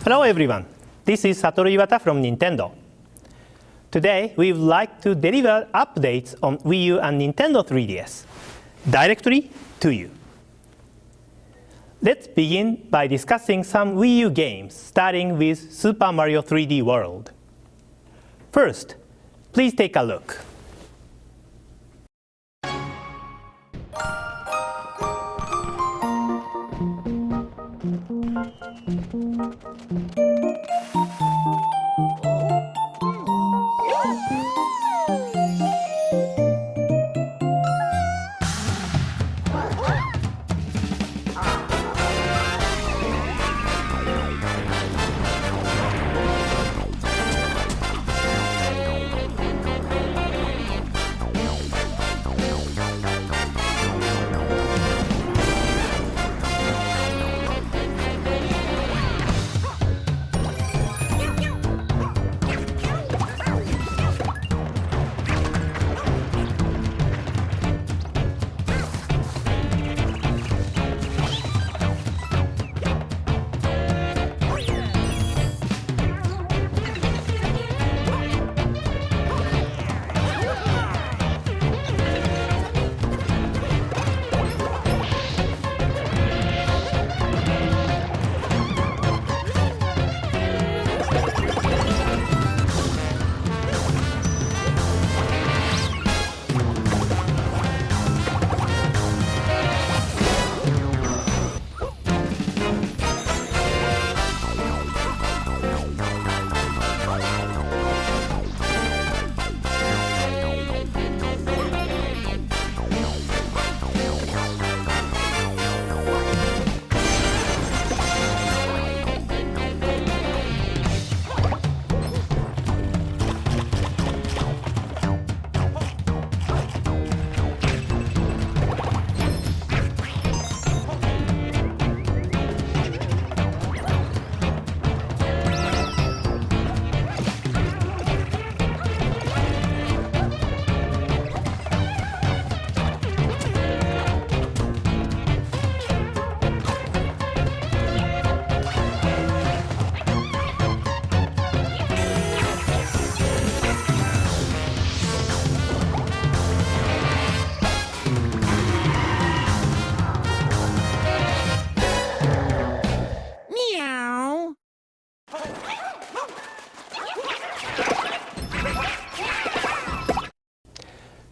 Hello everyone, this is Satoru Iwata from Nintendo. Today we would like to deliver updates on Wii U and Nintendo 3DS directly to you. Let's begin by discussing some Wii U games, starting with Super Mario 3D World. First, please take a look.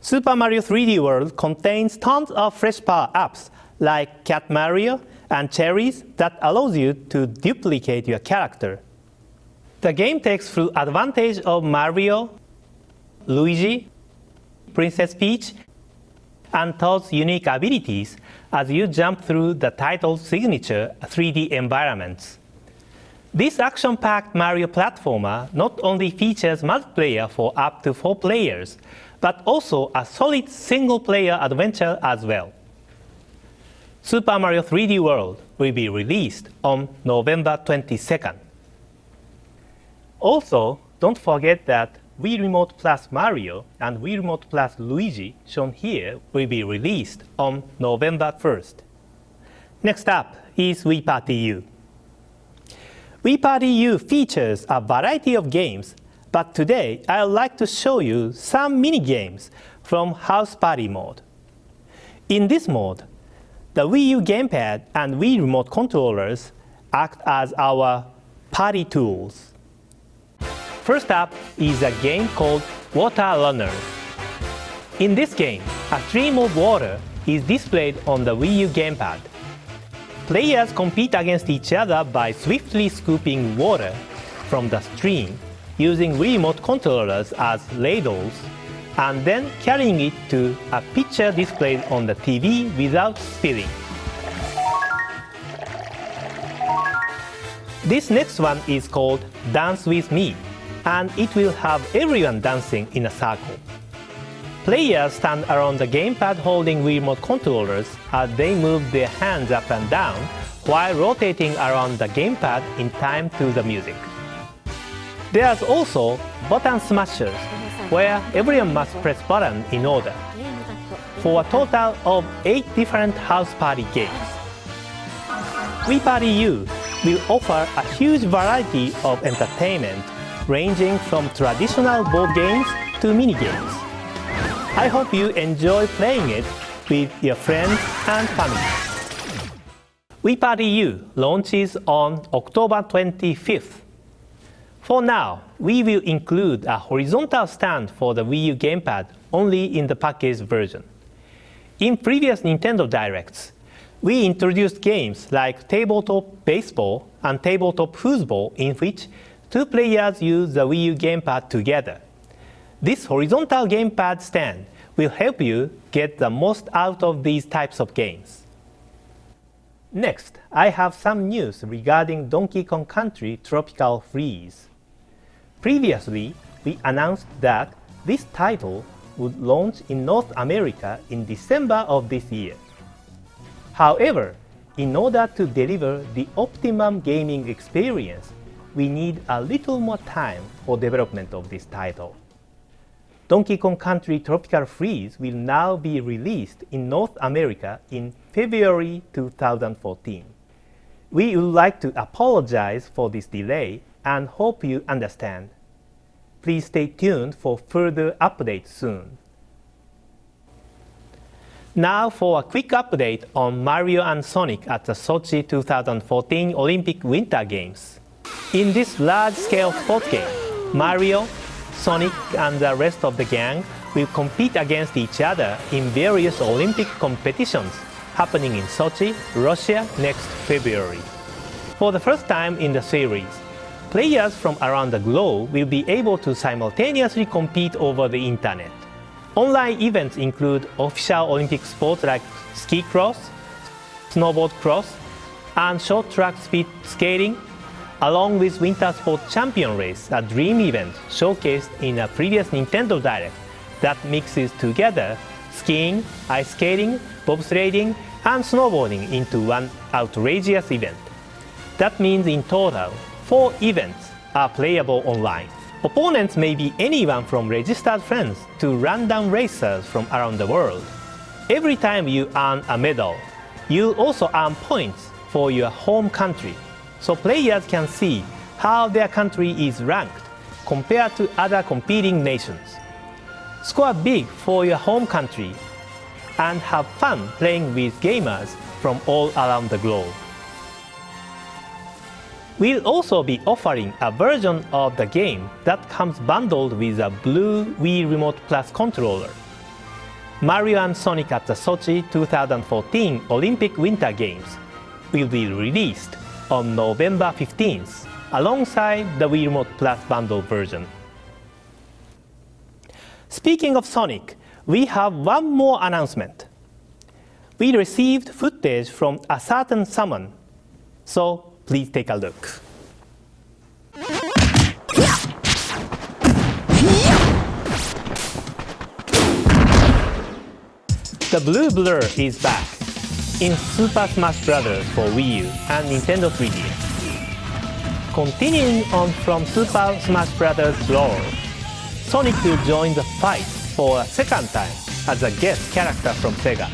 Super Mario 3D World contains tons of fresh power-ups like Cat Mario and cherries that allows you to duplicate your character. The game takes full advantage of Mario, Luigi, Princess Peach, and Toad's unique abilities as you jump through the title's signature 3D environments. This action-packed Mario platformer not only features multiplayer for up to 4 players, but also a solid single-player adventure as well. Super Mario 3D World will be released on November 22nd. Also, don't forget that Wii Remote Plus Mario and Wii Remote Plus Luigi, shown here, will be released on November 1st. Next up is Wii Party U. Wii Party U features a variety of games, but today I would like to show you some mini-games from House Party mode. In this mode, the Wii U gamepad and Wii remote controllers act as our party tools. First up is a game called Water Runner. In this game, a stream of water is displayed on the Wii U gamepad. Players compete against each other by swiftly scooping water from the stream using Wii remote controllers as ladles, and then carrying it to a pitcher displayed on the TV without spilling. This next one is called Dance With Me, and it will have everyone dancing in a circle. Players stand around the gamepad holding Wii remote controllers as they move their hands up and down while rotating around the gamepad in time to the music. There's also Button Smashers, where everyone must press button in order, for a total of 8 different house party games. Wii Party U will offer a huge variety of entertainment, ranging from traditional board games to mini-games. I hope you enjoy playing it with your friends and family. Wii Party U launches on October 25th. For now, we will include a horizontal stand for the Wii U gamepad only in the packaged version. In previous Nintendo Directs, we introduced games like tabletop baseball and tabletop foosball, in which two players use the Wii U gamepad together. This horizontal gamepad stand will help you get the most out of these types of games. Next, I have some news regarding Donkey Kong Country Tropical Freeze. Previously, we announced that this title would launch in North America in December of this year. However, in order to deliver the optimum gaming experience, we need a little more time for development of this title. Donkey Kong Country Tropical Freeze will now be released in North America in February 2014. We would like to apologize for this delay and hope you understand. Please stay tuned for further updates soon. Now for a quick update on Mario and Sonic at the Sochi 2014 Olympic Winter Games. In this large-scale sport game, Mario, Sonic and the rest of the gang will compete against each other in various Olympic competitions happening in Sochi, Russia next February. For the first time in the series, players from around the globe will be able to simultaneously compete over the internet. Online events include official Olympic sports like ski cross, snowboard cross, and short track speed skating, along with Winter Sport Champion Race, a dream event showcased in a previous Nintendo Direct that mixes together skiing, ice skating, bobsledding, and snowboarding into one outrageous event. That means in total, 4 events are playable online. Opponents may be anyone from registered friends to random racers from around the world. Every time you earn a medal, you'll also earn points for your home country, so players can see how their country is ranked compared to other competing nations. Score big for your home country and have fun playing with gamers from all around the globe. We'll also be offering a version of the game that comes bundled with a blue Wii Remote Plus controller. Mario and Sonic at the Sochi 2014 Olympic Winter Games will be released on November 15th, alongside the Wii Remote Plus bundle version. Speaking of Sonic, we have one more announcement. We received footage from a certain summon, so please take a look. The blue blur is back in Super Smash Bros. For Wii U and Nintendo 3DS. Continuing on from Super Smash Bros. Brawl, Sonic will join the fight for a second time as a guest character from Sega.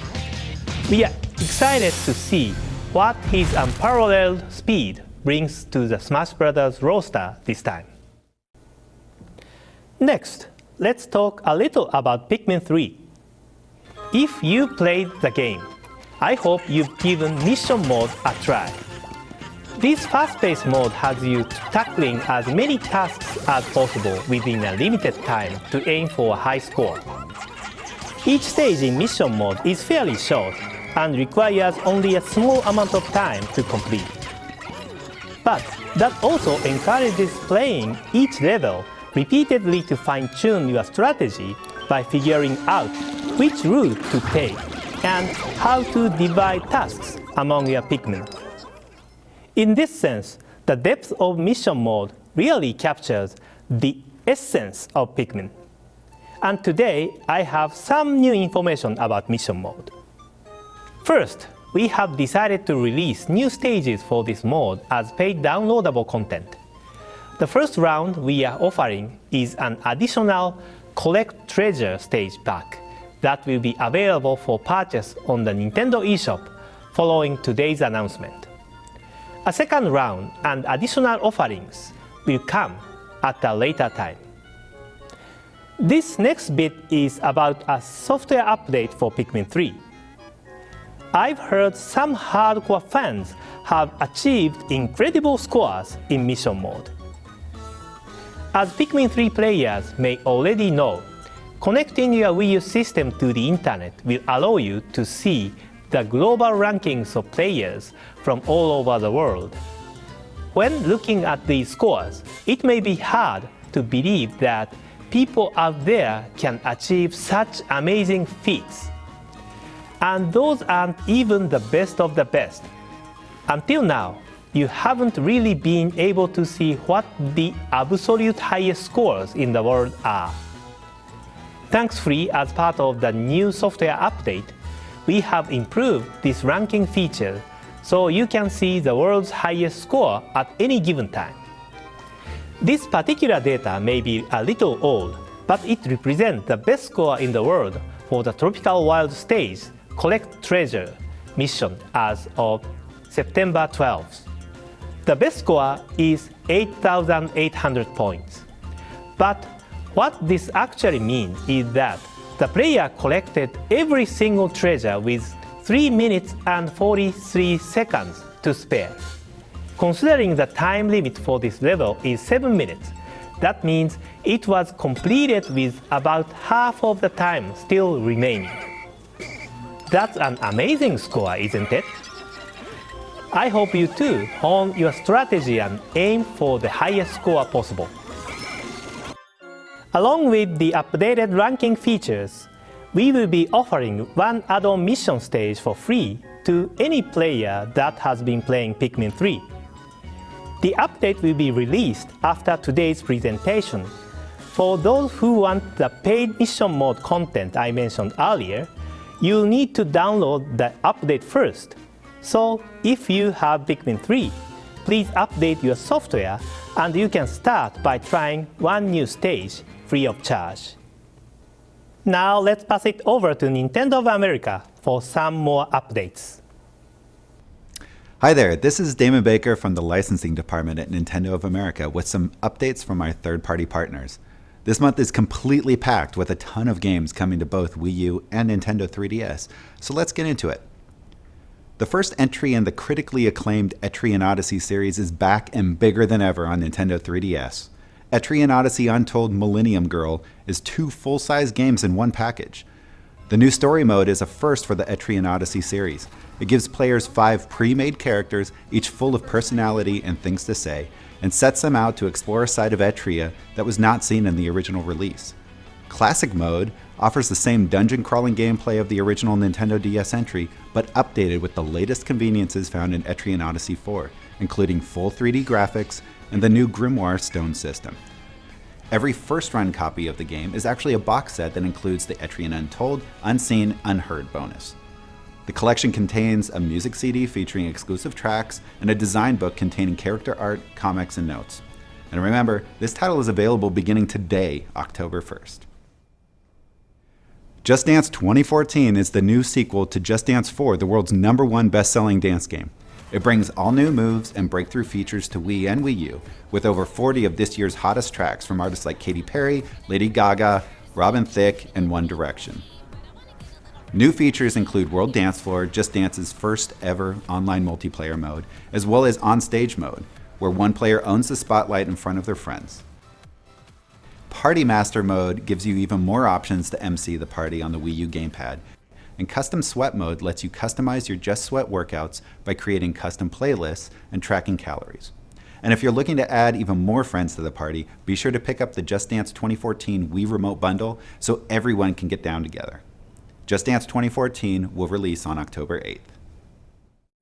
We are excited to see what his unparalleled speed brings to the Smash Bros. Roster this time. Next, let's talk a little about Pikmin 3. If you played the game, I hope you've given Mission Mode a try. This fast-paced mode has you tackling as many tasks as possible within a limited time to aim for a high score. Each stage in Mission Mode is fairly short and requires only a small amount of time to complete. But that also encourages playing each level repeatedly to fine-tune your strategy by figuring out which route to take and how to divide tasks among your Pikmin. In this sense, the depth of Mission Mode really captures the essence of Pikmin. And today, I have some new information about Mission Mode. First, we have decided to release new stages for this mode as paid downloadable content. The first round we are offering is an additional Collect Treasure stage pack that will be available for purchase on the Nintendo eShop following today's announcement. A second round and additional offerings will come at a later time. This next bit is about a software update for Pikmin 3. I've heard some hardcore fans have achieved incredible scores in mission mode. As Pikmin 3 players may already know, connecting your Wii U system to the internet will allow you to see the global rankings of players from all over the world. When looking at these scores, it may be hard to believe that people out there can achieve such amazing feats. And those aren't even the best of the best. Until now, you haven't really been able to see what the absolute highest scores in the world are. Thankfully, as part of the new software update, we have improved this ranking feature so you can see the world's highest score at any given time. This particular data may be a little old, but it represents the best score in the world for the Tropical Wild Stage Collect Treasure mission as of September 12th. The best score is 8,800 points. But what this actually means is that the player collected every single treasure with 3 minutes and 43 seconds to spare. Considering the time limit for this level is 7 minutes, that means it was completed with about half of the time still remaining. That's an amazing score, isn't it? I hope you too hone your strategy and aim for the highest score possible. Along with the updated ranking features, we will be offering one add-on mission stage for free to any player that has been playing Pikmin 3. The update will be released after today's presentation. For those who want the paid mission mode content I mentioned earlier, you'll need to download the update first. So if you have Pikmin 3, please update your software and you can start by trying one new stage free of charge. Now let's pass it over to Nintendo of America for some more updates. Hi there, this is Damon Baker from the licensing department at Nintendo of America with some updates from our third-party partners. This month is completely packed with a ton of games coming to both Wii U and Nintendo 3DS, so let's get into it. The first entry in the critically acclaimed Etrian Odyssey series is back and bigger than ever on Nintendo 3DS. Etrian Odyssey Untold Millennium Girl is 2 full-size games in one package. The new story mode is a first for the Etrian Odyssey series. It gives players 5 pre-made characters, each full of personality and things to say, and sets them out to explore a side of Etria that was not seen in the original release. Classic mode offers the same dungeon crawling gameplay of the original Nintendo DS entry, but updated with the latest conveniences found in Etrian Odyssey 4, including full 3D graphics and the new Grimoire Stone system. Every first-run copy of the game is actually a box set that includes the Etrian Untold, Unseen, Unheard bonus. The collection contains a music CD featuring exclusive tracks and a design book containing character art, comics, and notes. And remember, this title is available beginning today, October 1st. Just Dance 2014 is the new sequel to Just Dance 4, the world's #1 best-selling dance game. It brings all new moves and breakthrough features to Wii and Wii U, with over 40 of this year's hottest tracks from artists like Katy Perry, Lady Gaga, Robin Thicke, and One Direction. New features include World Dance Floor, Just Dance's first ever online multiplayer mode, as well as On-Stage mode, where one player owns the spotlight in front of their friends. Party Master mode gives you even more options to MC the party on the Wii U gamepad, and Custom Sweat mode lets you customize your Just Sweat workouts by creating custom playlists and tracking calories. And if you're looking to add even more friends to the party, be sure to pick up the Just Dance 2014 Wii Remote Bundle so everyone can get down together. Just Dance 2014 will release on October 8th.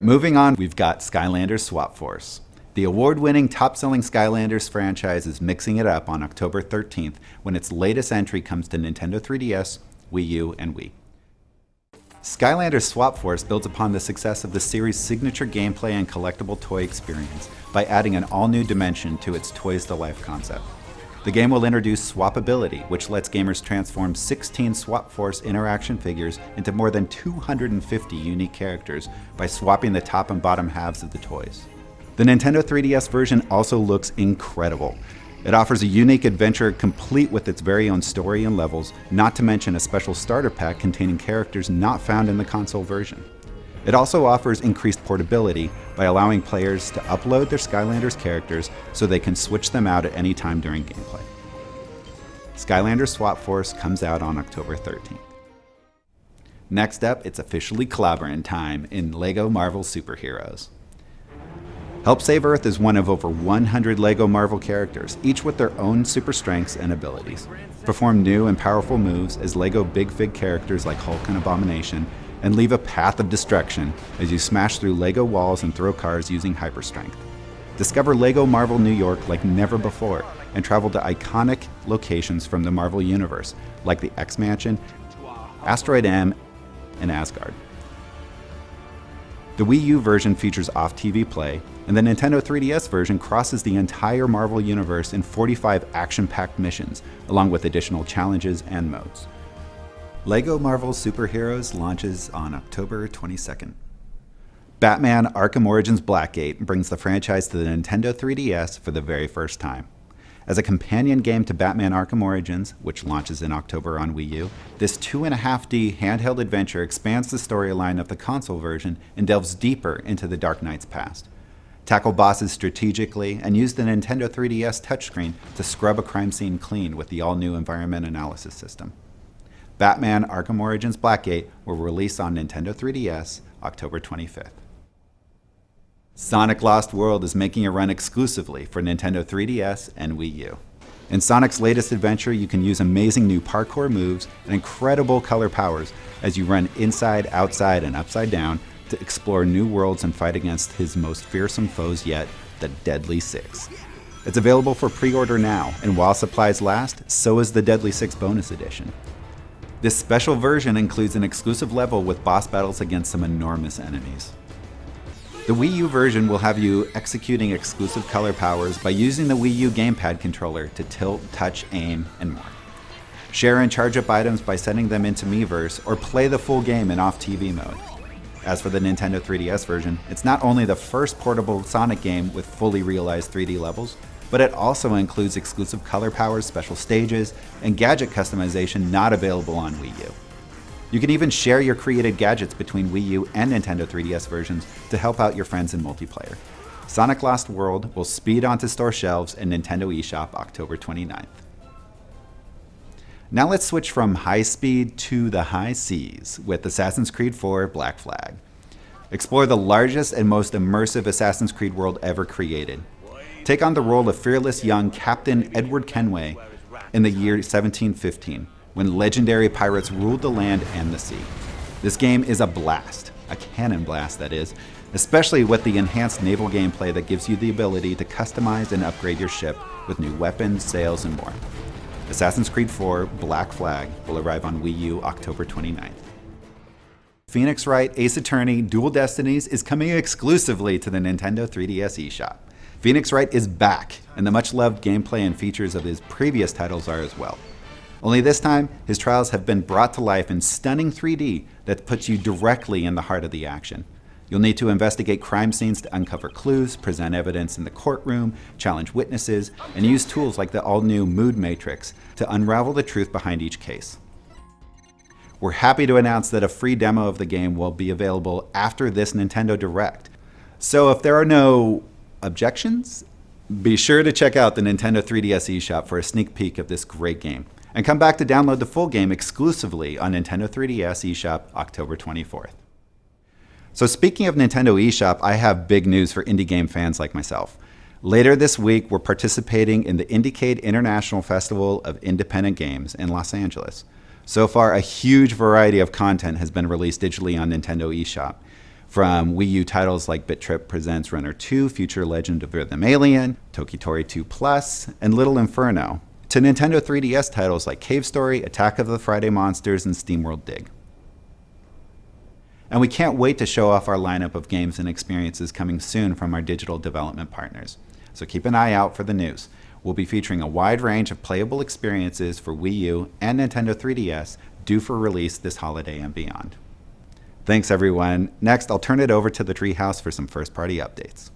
Moving on, we've got Skylanders Swap Force. The award-winning top-selling Skylanders franchise is mixing it up on October 13th when its latest entry comes to Nintendo 3DS, Wii U, and Wii. Skylanders Swap Force builds upon the success of the series' signature gameplay and collectible toy experience by adding an all-new dimension to its Toys to Life concept. The game will introduce swappability, which lets gamers transform 16 Swap Force interaction figures into more than 250 unique characters by swapping the top and bottom halves of the toys. The Nintendo 3DS version also looks incredible. It offers a unique adventure complete with its very own story and levels, not to mention a special starter pack containing characters not found in the console version. It also offers increased portability by allowing players to upload their Skylanders characters so they can switch them out at any time during gameplay. Skylanders Swap Force comes out on October 13th. Next up, it's officially clobbering time in LEGO Marvel Superheroes. Help Save Earth is one of over 100 LEGO Marvel characters, each with their own super strengths and abilities. Perform new and powerful moves as LEGO Big Fig characters like Hulk and Abomination, and leave a path of destruction as you smash through LEGO walls and throw cars using hyper strength. Discover LEGO Marvel New York like never before, and travel to iconic locations from the Marvel Universe, like the X-Mansion, Asteroid M, and Asgard. The Wii U version features off-TV play, and the Nintendo 3DS version crosses the entire Marvel Universe in 45 action-packed missions, along with additional challenges and modes. LEGO Marvel Superheroes launches on October 22nd. Batman Arkham Origins Blackgate brings the franchise to the Nintendo 3DS for the very first time. As a companion game to Batman Arkham Origins, which launches in October on Wii U, this 2.5D handheld adventure expands the storyline of the console version and delves deeper into the Dark Knight's past. Tackle bosses strategically and use the Nintendo 3DS touchscreen to scrub a crime scene clean with the all-new environment analysis system. Batman Arkham Origins Blackgate will release on Nintendo 3DS October 25th. Sonic Lost World is making a run exclusively for Nintendo 3DS and Wii U. In Sonic's latest adventure, you can use amazing new parkour moves and incredible color powers as you run inside, outside, and upside down to explore new worlds and fight against his most fearsome foes yet, the Deadly Six. It's available for pre-order now, and while supplies last, so is the Deadly Six Bonus Edition. This special version includes an exclusive level with boss battles against some enormous enemies. The Wii U version will have you executing exclusive color powers by using the Wii U gamepad controller to tilt, touch, aim, and more. Share and charge up items by sending them into Miiverse, or play the full game in off-TV mode. As for the Nintendo 3DS version, it's not only the first portable Sonic game with fully realized 3D levels, but it also includes exclusive color powers, special stages, and gadget customization not available on Wii U. You can even share your created gadgets between Wii U and Nintendo 3DS versions to help out your friends in multiplayer. Sonic Lost World will speed onto store shelves in Nintendo eShop October 29th. Now let's switch from high speed to the high seas with Assassin's Creed 4 Black Flag. Explore the largest and most immersive Assassin's Creed world ever created. Take on the role of fearless young Captain Edward Kenway in the year 1715. When legendary pirates ruled the land and the sea. This game is a blast, a cannon blast that is, especially with the enhanced naval gameplay that gives you the ability to customize and upgrade your ship with new weapons, sails, and more. Assassin's Creed 4 Black Flag will arrive on Wii U October 29th. Phoenix Wright Ace Attorney Dual Destinies is coming exclusively to the Nintendo 3DS eShop. Phoenix Wright is back, and the much-loved gameplay and features of his previous titles are as well. Only this time, his trials have been brought to life in stunning 3D that puts you directly in the heart of the action. You'll need to investigate crime scenes to uncover clues, present evidence in the courtroom, challenge witnesses, and use tools like the all-new Mood Matrix to unravel the truth behind each case. We're happy to announce that a free demo of the game will be available after this Nintendo Direct. So if there are no objections, be sure to check out the Nintendo 3DS eShop for a sneak peek of this great game. And come back to download the full game exclusively on Nintendo 3DS eShop October 24th. So speaking of Nintendo eShop, I have big news for indie game fans like myself. Later this week, we're participating in the Indiecade International Festival of Independent Games in Los Angeles. So far, a huge variety of content has been released digitally on Nintendo eShop, from Wii U titles like Bit Trip Presents Runner 2, Future Legend of Rhythm Alien, Tokitori 2 Plus, and Little Inferno, to Nintendo 3DS titles like Cave Story, Attack of the Friday Monsters, and SteamWorld Dig. And we can't wait to show off our lineup of games and experiences coming soon from our digital development partners. So keep an eye out for the news. We'll be featuring a wide range of playable experiences for Wii U and Nintendo 3DS due for release this holiday and beyond. Thanks everyone. Next, I'll turn it over to the Treehouse for some first-party updates.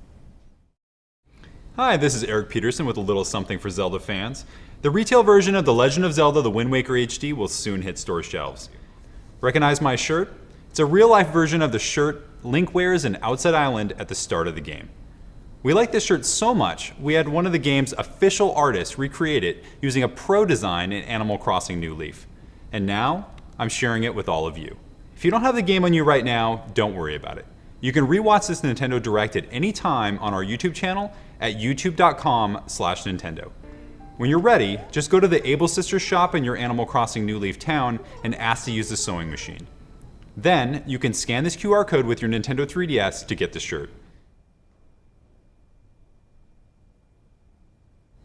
Hi, this is Eric Peterson with a little something for Zelda fans. The retail version of The Legend of Zelda The Wind Waker HD will soon hit store shelves. Recognize my shirt? It's a real-life version of the shirt Link wears in Outside Island at the start of the game. We like this shirt so much, we had one of the game's official artists recreate it using a pro design in Animal Crossing New Leaf. And now, I'm sharing it with all of you. If you don't have the game on you right now, don't worry about it. You can rewatch this Nintendo Direct at any time on our YouTube channel at youtube.com/Nintendo. When you're ready, just go to the Able Sisters shop in your Animal Crossing New Leaf town and ask to use the sewing machine. Then, you can scan this QR code with your Nintendo 3DS to get the shirt.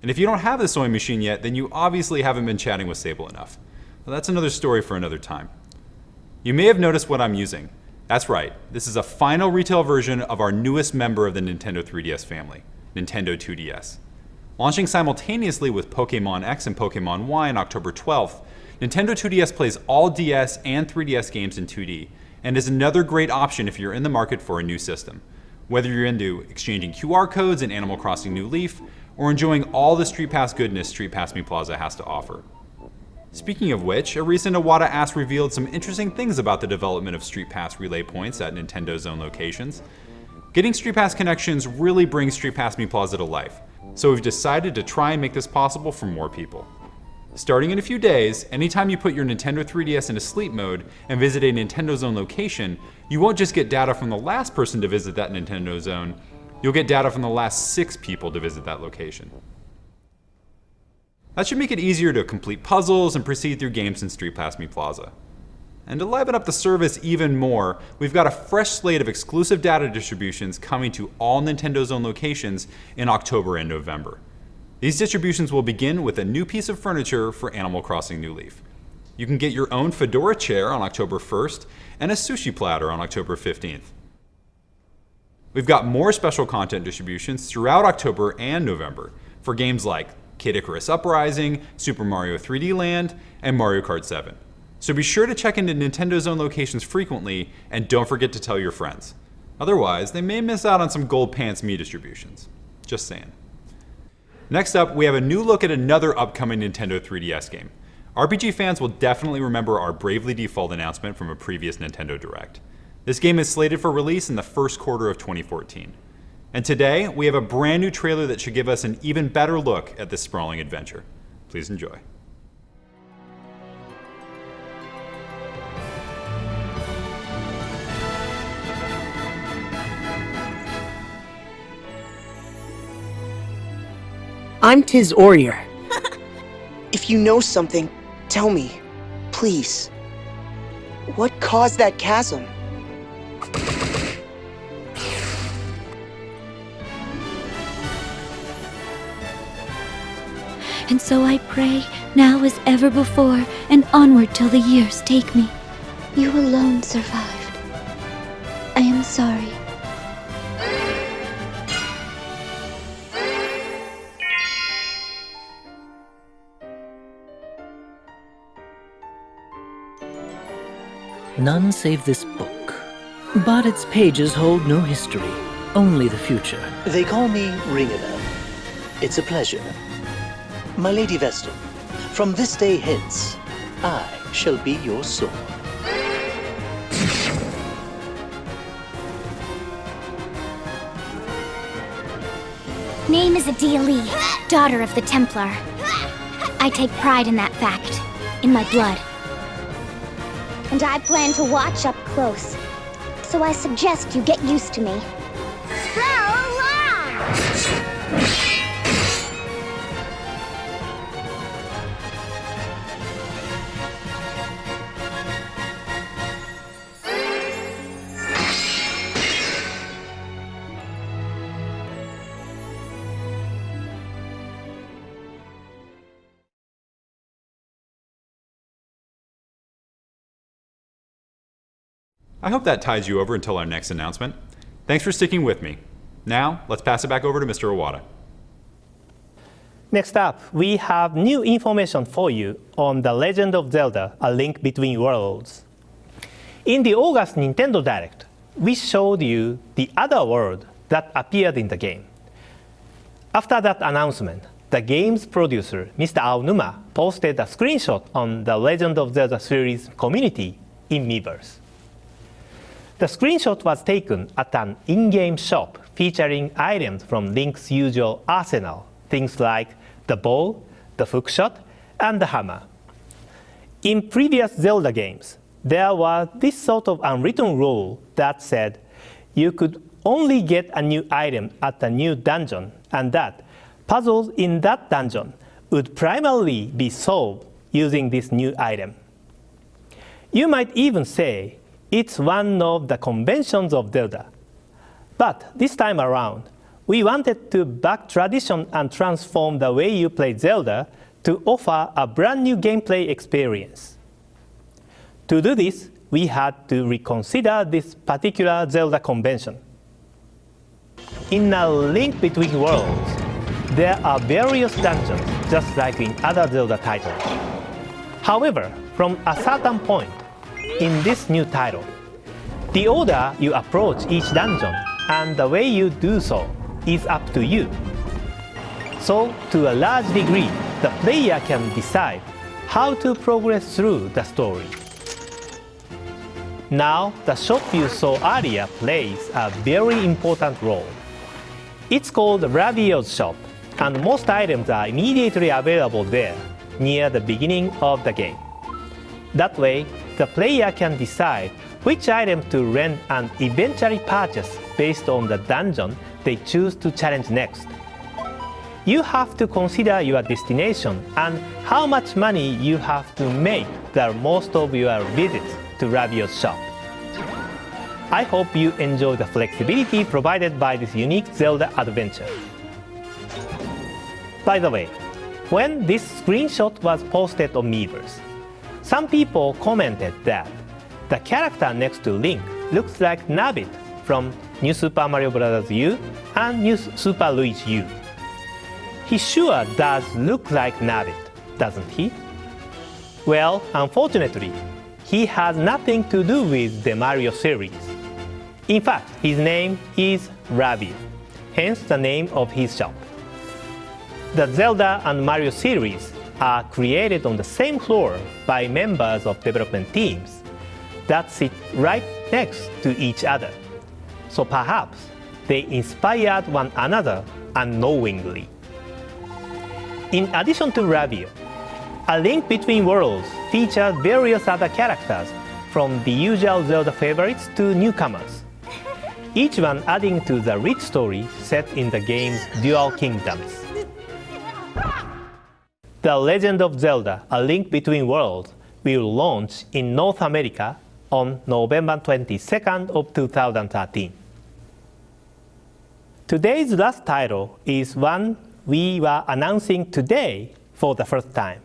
And if you don't have the sewing machine yet, then you obviously haven't been chatting with Sable enough. Well, that's another story for another time. You may have noticed what I'm using. That's right, this is a final retail version of our newest member of the Nintendo 3DS family, Nintendo 2DS. Launching simultaneously with Pokémon X and Pokémon Y on October 12th, Nintendo 2DS plays all DS and 3DS games in 2D, and is another great option if you're in the market for a new system. Whether you're into exchanging QR codes in Animal Crossing New Leaf, or enjoying all the Street Pass goodness Street Pass Me Plaza has to offer. Speaking of which, a recent Iwata Ask revealed some interesting things about the development of Street Pass relay points at Nintendo's own locations. Getting Street Pass connections really brings Street Pass Me Plaza to life, so we've decided to try and make this possible for more people. Starting in a few days, anytime you put your Nintendo 3DS into sleep mode and visit a Nintendo Zone location, you won't just get data from the last person to visit that Nintendo Zone, you'll get data from the last 6 people to visit that location. That should make it easier to complete puzzles and proceed through games in Street Pass Me Plaza. And to liven up the service even more, we've got a fresh slate of exclusive data distributions coming to all Nintendo Zone locations in October and November. These distributions will begin with a new piece of furniture for Animal Crossing New Leaf. You can get your own Fedora chair on October 1st and a sushi platter on October 15th. We've got more special content distributions throughout October and November for games like Kid Icarus Uprising, Super Mario 3D Land, and Mario Kart 7. So be sure to check into Nintendo Zone locations frequently, and don't forget to tell your friends. Otherwise, they may miss out on some Gold Pants Me distributions. Just saying. Next up, we have a new look at another upcoming Nintendo 3DS game. RPG fans will definitely remember our Bravely Default announcement from a previous Nintendo Direct. This game is slated for release in the first quarter of 2014. And today, we have a brand new trailer that should give us an even better look at this sprawling adventure. Please enjoy. I'm Tiz Orier. If you know something, tell me, please. What caused that chasm? And so I pray, now as ever before, and onward till the years take me. You alone survived. I am sorry. None save this book. But its pages hold no history, only the future. They call me Ringadel. It's a pleasure. My Lady Vestal, from this day hence, I shall be your sword. Name is Adia Lee, daughter of the Templar. I take pride in that fact, in my blood. And I plan to watch up close, so I suggest you get used to me. I hope that tides you over until our next announcement. Thanks for sticking with me. Now, let's pass it back over to Mr. Iwata. Next up, we have new information for you on The Legend of Zelda: A Link Between Worlds. In the August Nintendo Direct, we showed you the other world that appeared in the game. After that announcement, the game's producer, Mr. Aonuma, posted a screenshot on the Legend of Zelda series community in Miiverse. The screenshot was taken at an in-game shop featuring items from Link's usual arsenal, things like the bow, the hookshot, and the hammer. In previous Zelda games, there was this sort of unwritten rule that said you could only get a new item at a new dungeon, and that puzzles in that dungeon would primarily be solved using this new item. You might even say it's one of the conventions of Zelda. But this time around, we wanted to buck tradition and transform the way you play Zelda to offer a brand new gameplay experience. To do this, we had to reconsider this particular Zelda convention. In A Link Between Worlds, there are various dungeons just like in other Zelda titles. However, from a certain point in this new title, the order you approach each dungeon and the way you do so is up to you. So, to a large degree, the player can decide how to progress through the story. Now, the shop you saw earlier plays a very important role. It's called Ravio's shop, and most items are immediately available there, near the beginning of the game. That way, the player can decide which item to rent and eventually purchase based on the dungeon they choose to challenge next. You have to consider your destination and how much money you have to make the most of your visits to Ravio's shop. I hope you enjoy the flexibility provided by this unique Zelda adventure. By the way, when this screenshot was posted on Miiverse, some people commented that the character next to Link looks like Nabbit from New Super Mario Bros. U and New Super Luigi U. He sure does look like Nabbit, doesn't he? Well, unfortunately, he has nothing to do with the Mario series. In fact, his name is Ravio, hence the name of his shop. The Zelda and Mario series are created on the same floor by members of development teams that sit right next to each other. So perhaps they inspired one another unknowingly. In addition to Ravio, A Link Between Worlds features various other characters from the usual Zelda favorites to newcomers, each one adding to the rich story set in the game's Dual Kingdoms. The Legend of Zelda: A Link Between Worlds will launch in North America on November 22nd of 2013. Today's last title is one we were announcing today for the first time.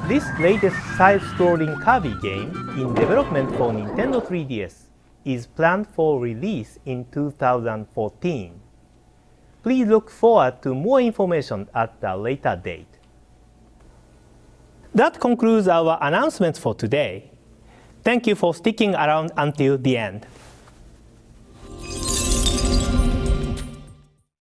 This latest side-scrolling Kirby game in development for Nintendo 3DS is planned for release in 2014. Please look forward to more information at a later date. That concludes our announcements for today. Thank you for sticking around until the end.